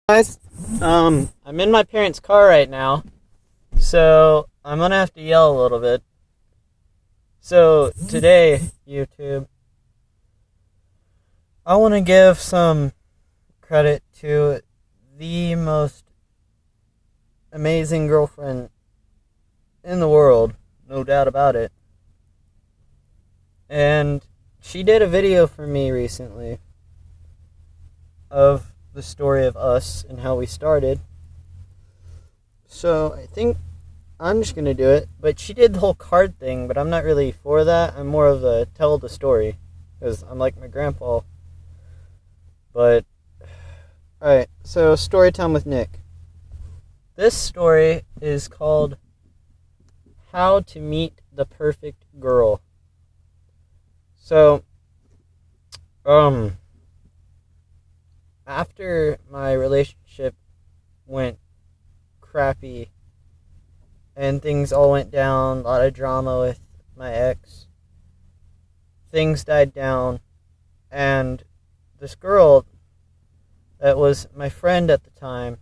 Guys, I'm in my parents' car right now, so I'm gonna have to yell a little bit. So today, YouTube, I want to give some credit to the most amazing girlfriend in the world, no doubt about it. And she did a video for me recently of the story of us and how we started. So I think I'm just going to do it. But she did the whole card thing, but I'm not really for that. I'm more of a tell the story, because I'm like my grandpa. But, alright, so story time with Nick. This story is called How to Meet the Perfect Girl. So, after my relationship went crappy and things all went down, a lot of drama with my ex, things died down, and this girl that was my friend at the time,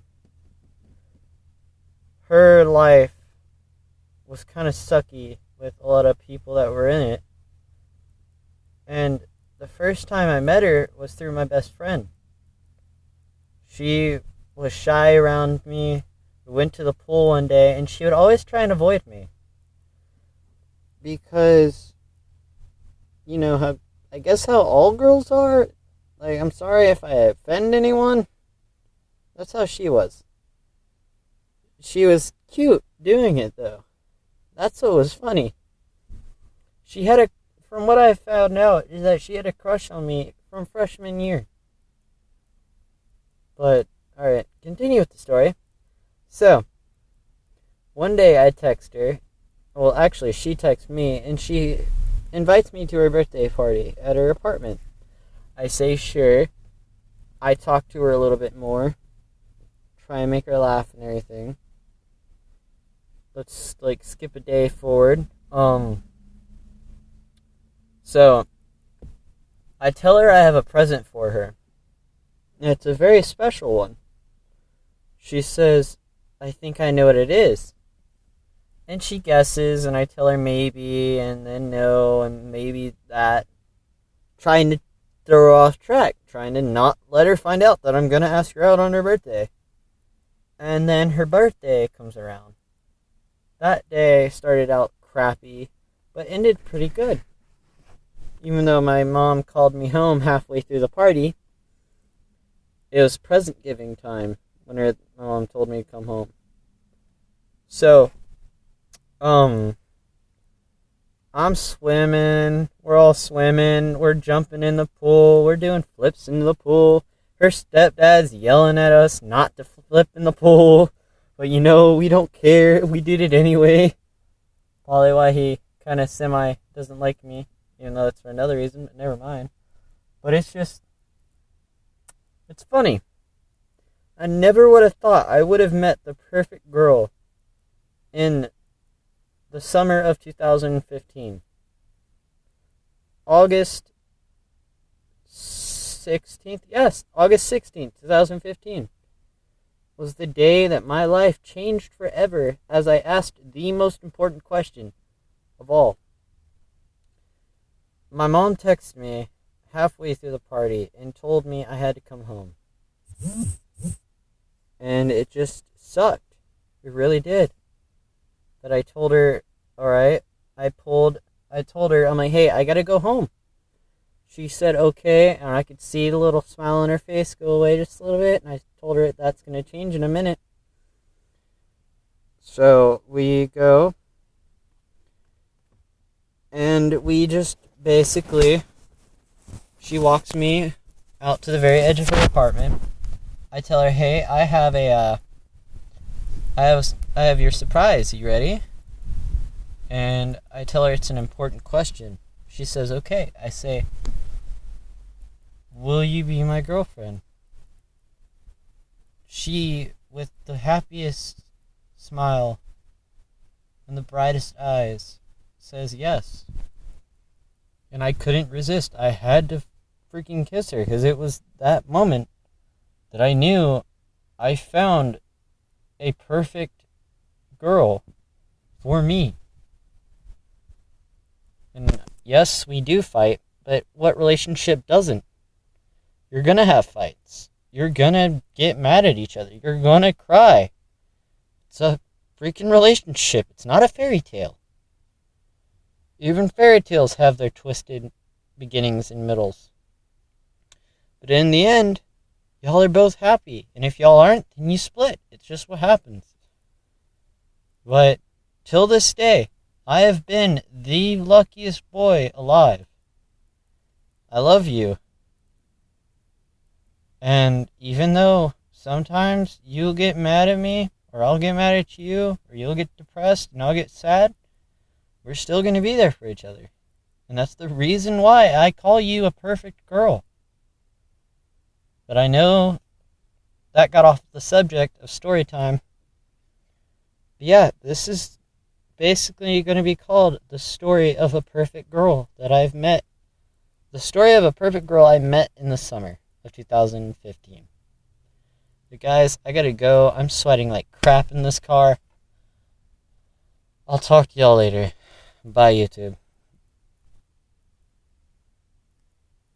her life was kind of sucky with a lot of people that were in it. And the first time I met her was through my best friend. She was shy around me. We went to the pool one day, and she would always try and avoid me. Because, I guess how all girls are. Like, I'm sorry if I offend anyone. That's how she was. She was cute doing it, though. That's what was funny. From what I found out, is that she had a crush on me from freshman year. But, alright, continue with the story. So, one day I text her. Well, actually, she texts me, and she invites me to her birthday party at her apartment. I say sure. I talk to her a little bit more. Try and make her laugh and everything. Let's, skip a day forward. So, I tell her I have a present for her. And it's a very special one. She says, I think I know what it is. And she guesses, and I tell her maybe, and then no, and maybe that. Trying to throw her off track. Trying to not let her find out that I'm going to ask her out on her birthday. And then her birthday comes around. That day started out crappy, but ended pretty good. Even though my mom called me home halfway through the party, it was present giving time when my mom told me to come home. So, I'm swimming, we're all swimming, we're jumping in the pool, we're doing flips in the pool. Her stepdad's yelling at us not to flip in the pool, but we don't care, we did it anyway. Probably why he kind of doesn't like me, even though it's for another reason, but never mind. But it's funny. I never would have thought I would have met the perfect girl in the summer of 2015. August 16th? Yes, August 16th, 2015 was the day that my life changed forever as I asked the most important question of all. My mom texted me halfway through the party and told me I had to come home. And it just sucked. It really did. But I told her, alright, I told her, I'm like, hey, I gotta go home. She said, okay, and I could see the little smile on her face go away just a little bit, and I told her that's gonna change in a minute. So we go, and we just basically, she walks me out to the very edge of her apartment. I tell her, hey, I have your surprise. You ready? And I tell her it's an important question. She says, okay. I say, will you be my girlfriend? She, with the happiest smile and the brightest eyes, says yes. And I couldn't resist. I had to freaking kiss her, because it was that moment that I knew I found a perfect girl for me. And yes, we do fight, but what relationship doesn't? You're gonna have fights. You're gonna get mad at each other. You're gonna cry. It's a freaking relationship. It's not a fairy tale. Even fairy tales have their twisted beginnings and middles. But in the end, y'all are both happy. And if y'all aren't, then you split. It's just what happens. But till this day, I have been the luckiest boy alive. I love you. And even though sometimes you'll get mad at me, or I'll get mad at you, or you'll get depressed and I'll get sad, we're still going to be there for each other. And that's the reason why I call you a perfect girl. But I know that got off the subject of story time. But yeah, this is basically going to be called the story of a perfect girl that I've met. The story of a perfect girl I met in the summer of 2015. But guys, I gotta go. I'm sweating like crap in this car. I'll talk to y'all later. Bye, YouTube.